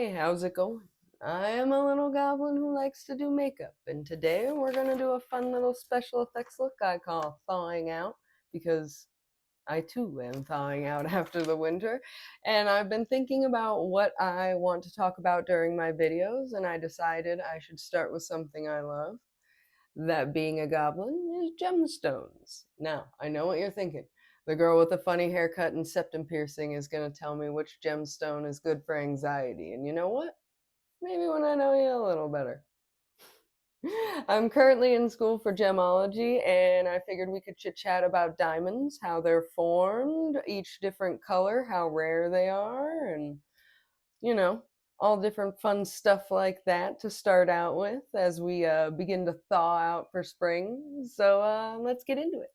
Hey, how's it going? I am a little goblin who likes to do makeup, and today we're gonna do a fun little special effects look I call Thawing Out, because I too am thawing out after the winter, and I've been thinking about what I want to talk about during my videos, and I decided I should start with something I love. That being a goblin is gemstones. Now, I know what you're thinking. The girl with the funny haircut and septum piercing is going to tell me which gemstone is good for anxiety. And you know what? Maybe when I know you a little better. I'm currently in school for gemology, and I figured we could chit-chat about diamonds, how they're formed, each different color, how rare they are, and, you know, all different fun stuff like that to start out with as we begin to thaw out for spring. So let's get into it.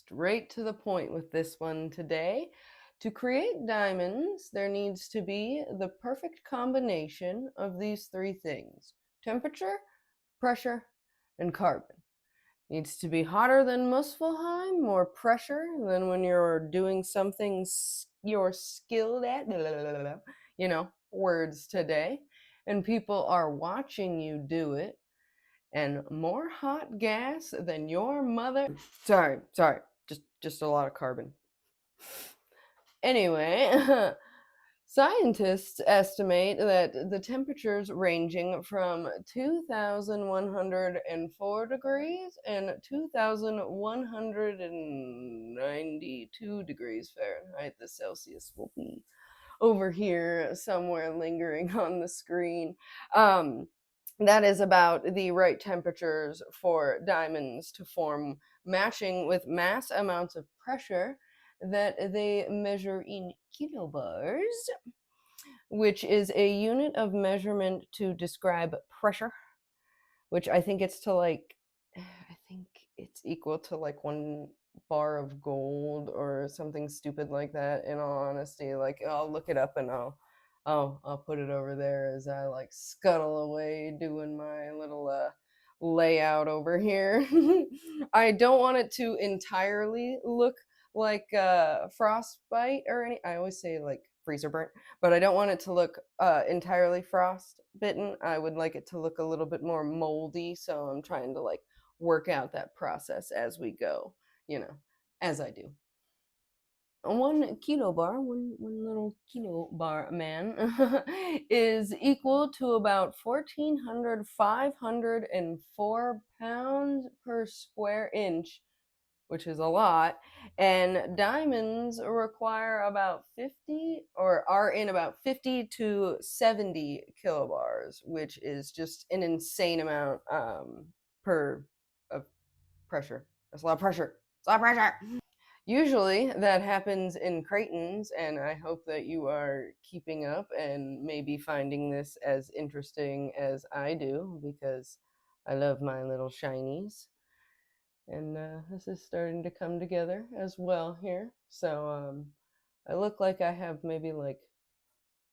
Straight to the point with this one today. To create diamonds, there needs to be the perfect combination of these three things: temperature, pressure, and carbon. Needs to be hotter than Muspelheim, more pressure than when you're doing something you're skilled at, you know, words today, and people are watching you do it, and more hot gas than your mother. Sorry, just a lot of carbon. Anyway, scientists estimate that the temperatures ranging from 2,104 degrees and 2,192 degrees Fahrenheit, the Celsius will be over here somewhere lingering on the screen. That is about the right temperatures for diamonds to form, matching with mass amounts of pressure that they measure in kilobars, which is a unit of measurement to describe pressure, which I think it's equal to like 1 bar of gold or something stupid like that, in all honesty. Like, I'll look it up and I'll put it over there as I like scuttle away doing my little layout over here. I don't want it to entirely look like frostbite or any. I always say like freezer burnt, but I don't want it to look entirely frostbitten. I would like it to look a little bit more moldy, so I'm trying to like work out that process as we go, as I do. 1 kilobar, one little kilobar man, is equal to about 504 pounds per square inch, which is a lot. And diamonds require about 50, or are in about 50 to 70 kilobars, which is just an insane amount per of pressure. That's a lot of pressure. It's a lot of pressure. Usually that happens in Cretans, and I hope that you are keeping up and maybe finding this as interesting as I do, because I love my little shinies. And this is starting to come together as well here. So I look like I have maybe like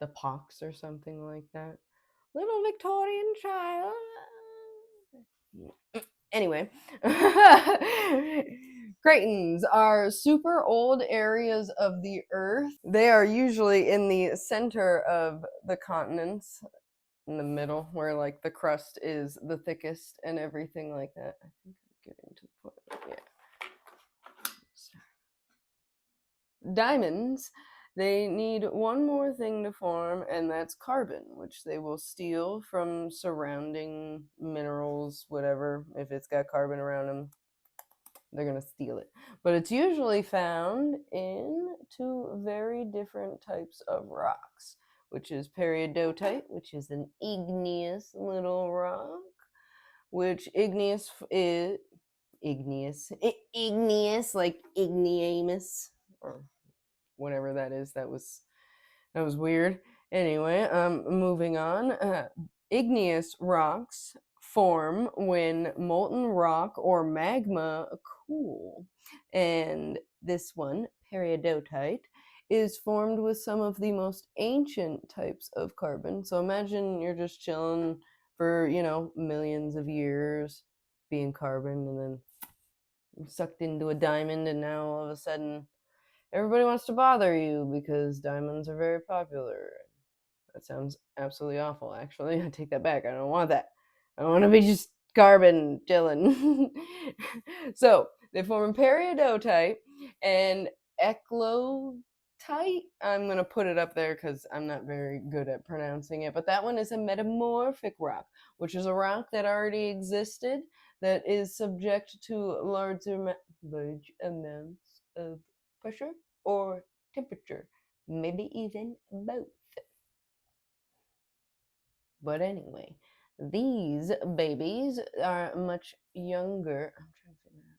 the pox or something like that. Little Victorian child. Anyway, cratons are super old areas of the earth. They are usually in the center of the continents, in the middle, where like the crust is the thickest and everything like that. I think I'm getting to the point. Yeah. Diamonds, they need one more thing to form, and that's carbon, which they will steal from surrounding minerals, whatever. If it's got carbon around them, they're going to steal it. But it's usually found in two very different types of rocks, which is periodotite, which is an igneous little rock, which igneous like igneous, or whatever that is. That was weird. Anyway, moving on. Igneous rocks form when molten rock or magma cool, and this one, periodotite, is formed with some of the most ancient types of carbon. So imagine you're just chilling for, millions of years being carbon, and then sucked into a diamond, and now all of a sudden everybody wants to bother you because diamonds are very popular. That sounds absolutely awful, actually. I take that back. I don't want that. I don't want to be just carbon chilling. So, they form periodotite and eclotite. I'm going to put it up there because I'm not very good at pronouncing it. But that one is a metamorphic rock, which is a rock that already existed that is subject to large amounts of pressure or temperature, maybe even both. But anyway, these babies are much younger. I'm trying to figure out.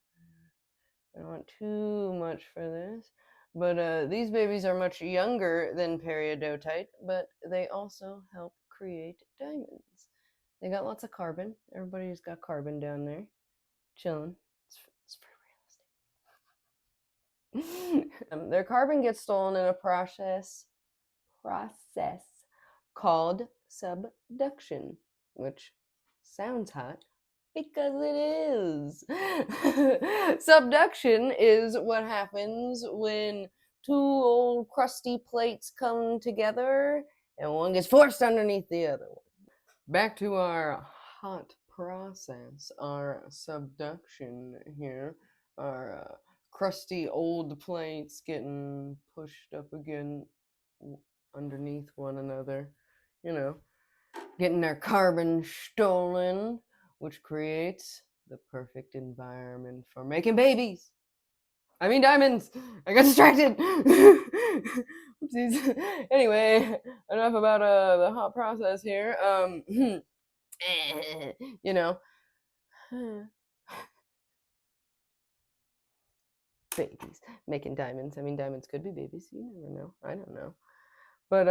I don't want too much for this. But these babies are much younger than periodotite, but they also help create diamonds. They got lots of carbon. Everybody's got carbon down there, chilling. It's free real estate. Their carbon gets stolen in a process called subduction, which sounds hot because it is. Subduction is what happens when two old crusty plates come together and one gets forced underneath the other one. Back to our hot process, our subduction here, our crusty old plates getting pushed up again underneath one another, you know, getting their carbon stolen, which creates the perfect environment for making babies. I mean diamonds. I got distracted. Oopsies. Anyway, enough about the hot process here. You know, babies making diamonds. I mean, diamonds could be babies. You never know. I don't know. But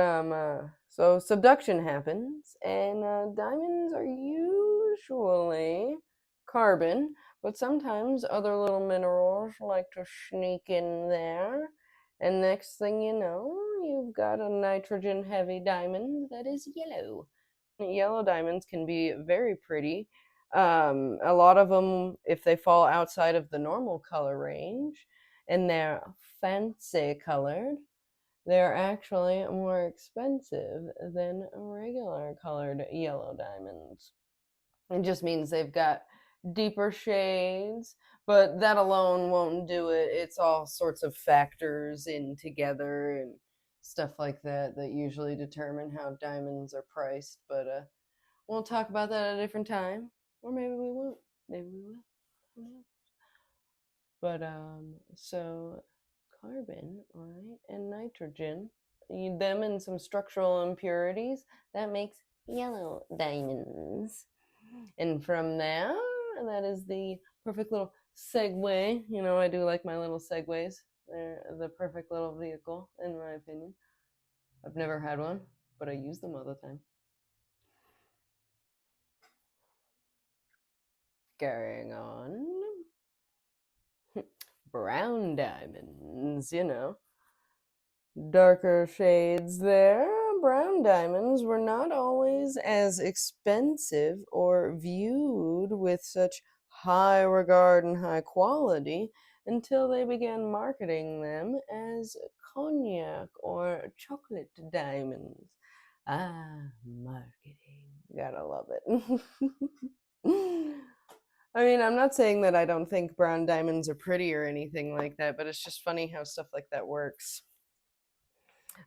so subduction happens, and diamonds are usually carbon, but sometimes other little minerals like to sneak in there. And next thing you know, you've got a nitrogen heavy diamond that is yellow. Yellow diamonds can be very pretty. A lot of them, if they fall outside of the normal color range and they're fancy colored, they're actually more expensive than regular colored yellow diamonds. It just means they've got deeper shades, but that alone won't do it. It's all sorts of factors in together and stuff like that that usually determine how diamonds are priced. But we'll talk about that at a different time, or maybe we won't. Maybe we will. Who knows? So carbon, right, and nitrogen, them and some structural impurities, that makes yellow diamonds. And from there, that is the perfect little segue. You know, I do like my little segues. They're the perfect little vehicle, in my opinion. I've never had one, but I use them all the time. Carrying on. Brown diamonds, you know. Darker shades there. Brown diamonds were not always as expensive or viewed with such high regard and high quality until they began marketing them as cognac or chocolate diamonds. Ah, marketing. Gotta love it. I mean, I'm not saying that I don't think brown diamonds are pretty or anything like that, but it's just funny how stuff like that works.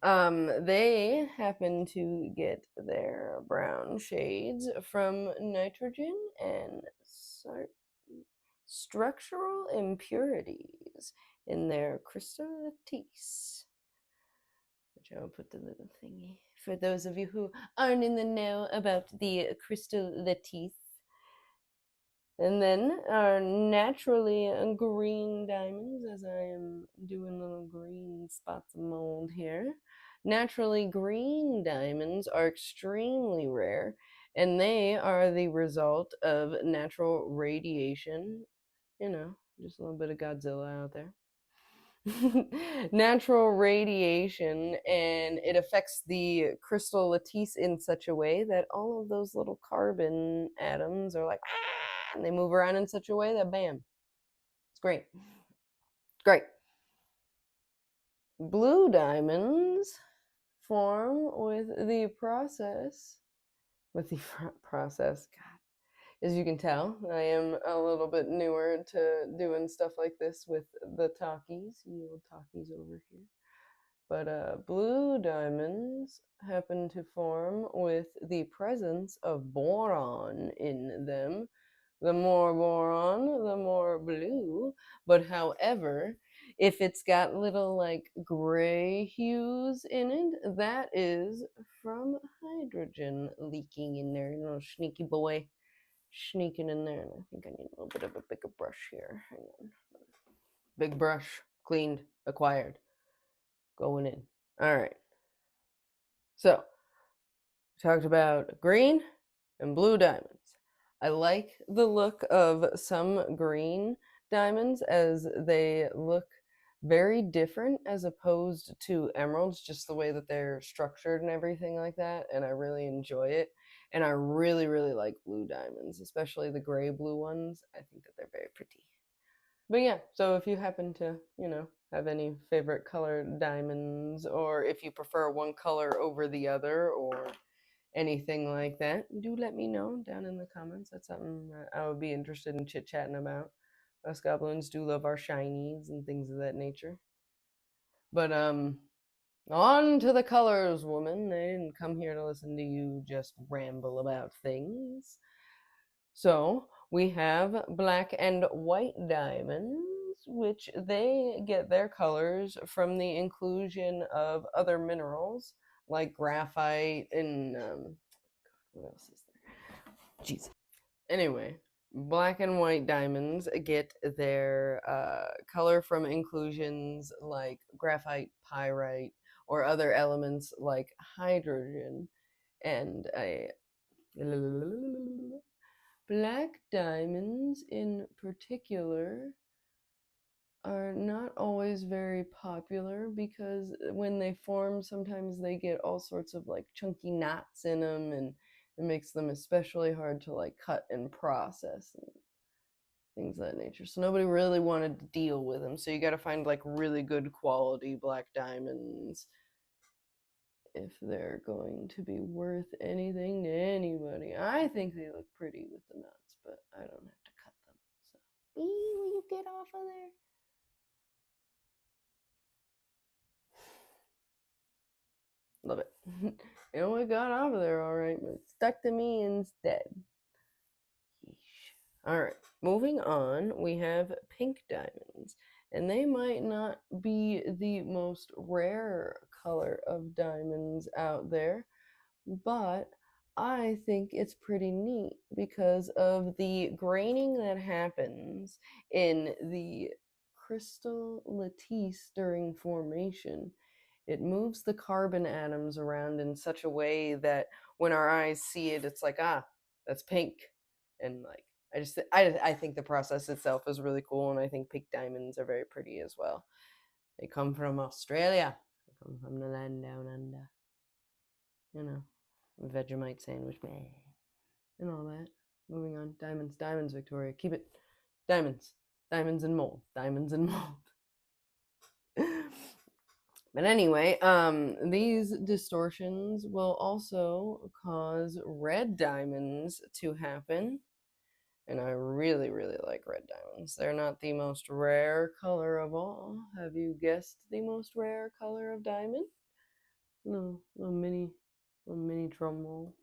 They happen to get their brown shades from nitrogen and structural impurities in their crystal lattice. Which I will put the little thingy for those of you who aren't in the know about the crystal lattice. And then our naturally green diamonds, as I am doing little green spots of mold here. Naturally green diamonds are extremely rare, and they are the result of natural radiation. You know, just a little bit of Godzilla out there. Natural radiation, and it affects the crystal lattice in such a way that all of those little carbon atoms are like, and they move around in such a way that bam, it's great. Great. Blue diamonds form with the process. God. As you can tell, I am a little bit newer to doing stuff like this with the talkies, you old talkies over here. But blue diamonds happen to form with the presence of boron in them. The more boron, the more blue. But however, if it's got little like gray hues in it, that is from hydrogen leaking in there. You know, sneaky boy sneaking in there. And I think I need a little bit of a bigger brush here. Hang on. Big brush, cleaned, acquired. Going in. All right. So, we talked about green and blue diamonds. I like the look of some green diamonds as they look very different as opposed to emeralds, just the way that they're structured and everything like that. And I really enjoy it. And I really, really like blue diamonds, especially the gray blue ones. I think that they're very pretty. But yeah, so if you happen to, have any favorite colored diamonds, or if you prefer one color over the other, or anything like that, do let me know down in the comments. That's something that I would be interested in chit-chatting about. Us goblins do love our shinies and things of that nature. But on to the colors, woman. I didn't come here to listen to you just ramble about things. So we have black and white diamonds, which they get their colors from the inclusion of other minerals like graphite and what else is there? Jeez. Anyway, black and white diamonds get their color from inclusions like graphite, pyrite, or other elements like hydrogen. And black diamonds in particular are not always very popular because when they form, sometimes they get all sorts of like chunky knots in them, and it makes them especially hard to like cut and process and things of that nature. So nobody really wanted to deal with them. So you got to find like really good quality black diamonds if they're going to be worth anything to anybody. I think they look pretty with the knots, but I don't have to cut them. So, will you get off of there? Love it. And we got off of there all right, but it stuck to me instead. Yeesh. All right, moving on, we have pink diamonds. And they might not be the most rare color of diamonds out there, but I think it's pretty neat because of the graining that happens in the crystal lattice during formation. It moves the carbon atoms around in such a way that when our eyes see it, it's like, ah, that's pink. And like, I think the process itself is really cool, and I think pink diamonds are very pretty as well. They come from Australia. They come from the land down under. You know, Vegemite sandwich, man, and all that. Moving on, diamonds, Victoria, keep it. Diamonds and mold, diamonds and mold. But anyway, these distortions will also cause red diamonds to happen. And I really, really like red diamonds. They're not the most rare color of all. Have you guessed the most rare color of diamond? No, little mini drum roll.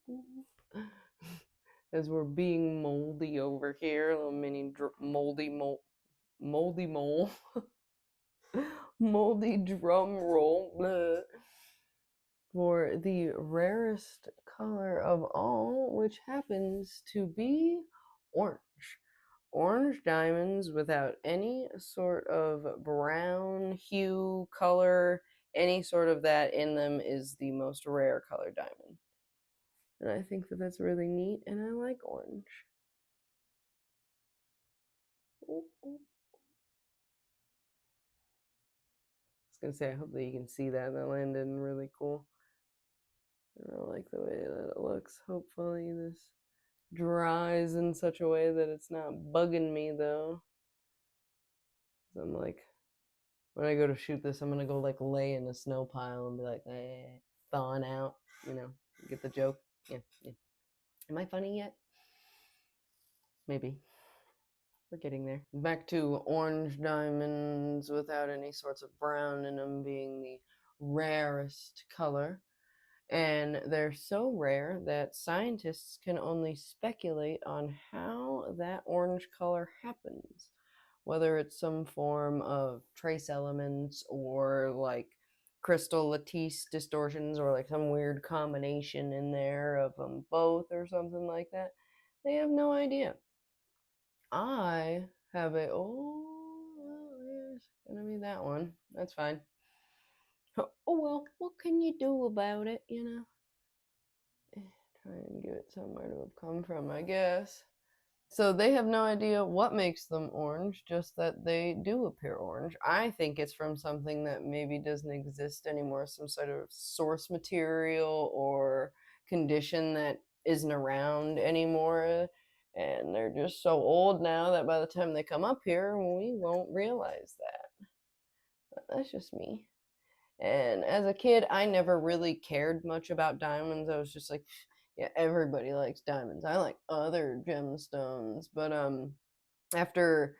As we're being moldy over here, a little mini moldy mole. Moldy drum roll. Bleh. For the rarest color of all, which happens to be orange. Orange diamonds without any sort of brown hue, color, any sort of that in them is the most rare color diamond. And I think that that's really neat, and I like orange. Ooh, ooh. I was gonna say, I hope that you can see that. That landed really cool. And I like the way that it looks. Hopefully this dries in such a way that it's not bugging me though. So I'm like, when I go to shoot this, I'm gonna go like lay in a snow pile and be like, eh. thawing out, you know, get the joke? Yeah, yeah. Am I funny yet? Maybe. We're getting there. Back to orange diamonds without any sorts of brown in them being the rarest color. And they're so rare that scientists can only speculate on how that orange color happens. Whether it's some form of trace elements or like crystal lattice distortions or like some weird combination in there of them both or something like that. They have no idea. I have a, oh, well, there's gonna be that one. That's fine. Oh well, what can you do about it, you know? Try and give it somewhere to have come from, I guess. So they have no idea what makes them orange, just that they do appear orange. I think it's from something that maybe doesn't exist anymore, some sort of source material or condition that isn't around anymore. And they're just so old now that by the time they come up here, we won't realize that. But that's just me. And as a kid, I never really cared much about diamonds. I was just like, yeah, everybody likes diamonds. I like other gemstones. But after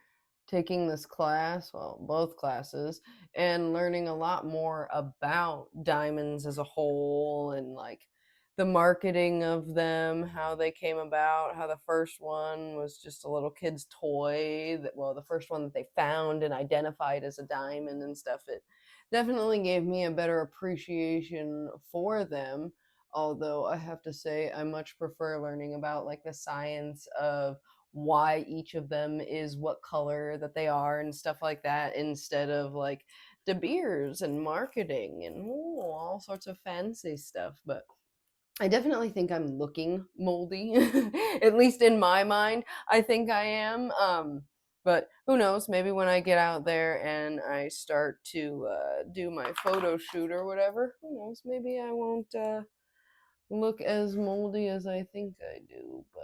taking this class, well, both classes, and learning a lot more about diamonds as a whole and like the marketing of them, how they came about, how the first one was just a little kid's toy that, well, the first one that they found and identified as a diamond and stuff, it definitely gave me a better appreciation for them. Although I have to say, I much prefer learning about like the science of why each of them is what color that they are and stuff like that instead of like De Beers and marketing and all sorts of fancy stuff. But I definitely think I'm looking moldy, at least in my mind. I think I am. But who knows? Maybe when I get out there and I start to do my photo shoot or whatever, who knows? Maybe I won't look as moldy as I think I do. But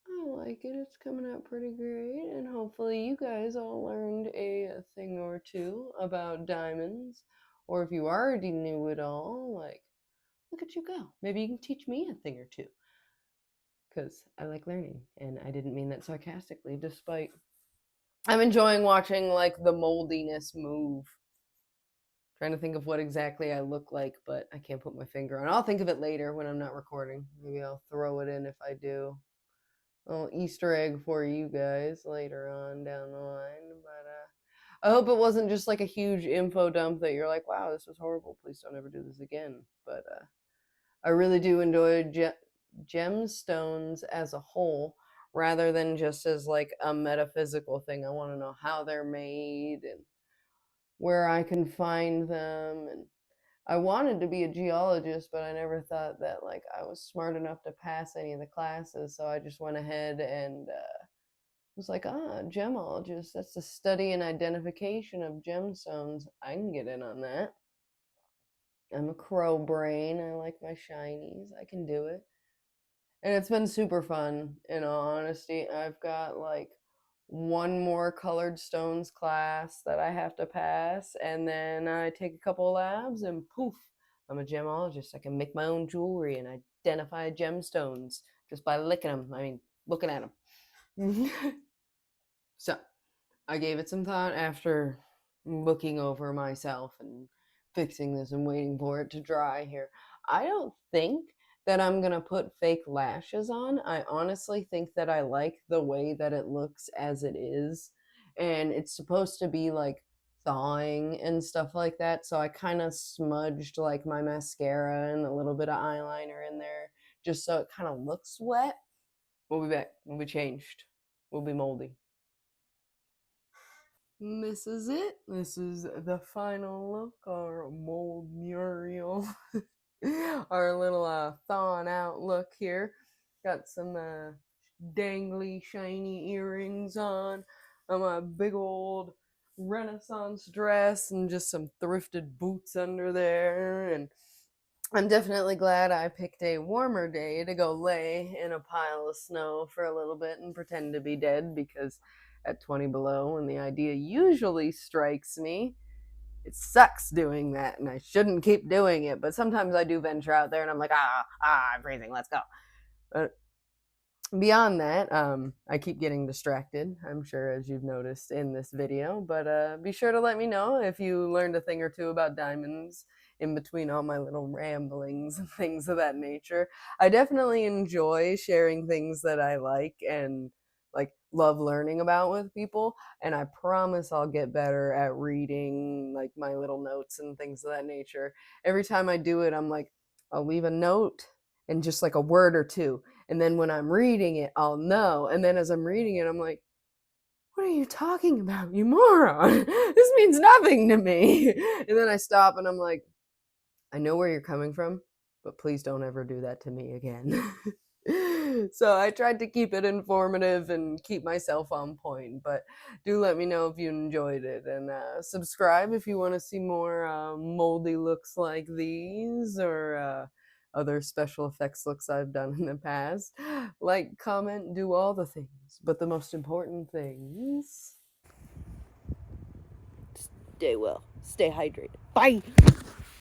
I like it. It's coming out pretty great. And hopefully you guys all learned a thing or two about diamonds. Or if you already knew it all, like, look at you go. Maybe you can teach me a thing or two. Because I like learning. And I didn't mean that sarcastically, despite I'm enjoying watching like the moldiness move. Trying to think of what exactly I look like, but I can't put my finger on. I'll think of it later when I'm not recording. Maybe I'll throw it in if I do. A little Easter egg for you guys later on down the line. But I hope it wasn't just like a huge info dump that you're like, wow, this was horrible. Please don't ever do this again. But I really do enjoy gemstones as a whole rather than just as like a metaphysical thing. I want to know how they're made and where I can find them. And I wanted to be a geologist, but I never thought that like I was smart enough to pass any of the classes. So I just went ahead and was like, gemologist, that's the study and identification of gemstones. I can get in on that. I'm a crow brain. I like my shinies. I can do it. And it's been super fun, in all honesty. I've got like one more colored stones class that I have to pass, and then I take a couple of labs, and poof, I'm a gemologist. I can make my own jewelry and identify gemstones just by licking them. I mean, looking at them. So, I gave it some thought after looking over myself and fixing this and waiting for it to dry here. I don't think that I'm gonna put fake lashes on. I honestly think that I like the way that it looks as it is. And it's supposed to be like thawing and stuff like that. So I kind of smudged like my mascara and a little bit of eyeliner in there just so it kind of looks wet. We'll be back. We'll be changed. We'll be moldy. This is it. This is the final look, our mold Muriel. Our little thawing out look here. Got some dangly, shiny earrings on. My big old Renaissance dress and just some thrifted boots under there. And I'm definitely glad I picked a warmer day to go lay in a pile of snow for a little bit and pretend to be dead, because at 20 below, when the idea usually strikes me, it sucks doing that, and I shouldn't keep doing it, but sometimes I do venture out there and I'm like, I'm freezing, let's go. But beyond that, I keep getting distracted, I'm sure, as you've noticed in this video, but be sure to let me know if you learned a thing or two about diamonds in between all my little ramblings and things of that nature. I definitely enjoy sharing things that I like and like love learning about with people, and I promise I'll get better at reading like my little notes and things of that nature. Every time I do it, I'm like, I'll leave a note and just like a word or two, and then when I'm reading it, I'll know. And then as I'm reading it, I'm like, what are you talking about, you moron? This means nothing to me. And then I stop and I'm like, I know where you're coming from, but please don't ever do that to me again. So I tried to keep it informative and keep myself on point, but do let me know if you enjoyed it, and subscribe if you want to see more moldy looks like these, or other special effects looks I've done in the past. Like, comment, do all the things, but the most important things, stay well, stay hydrated. Bye!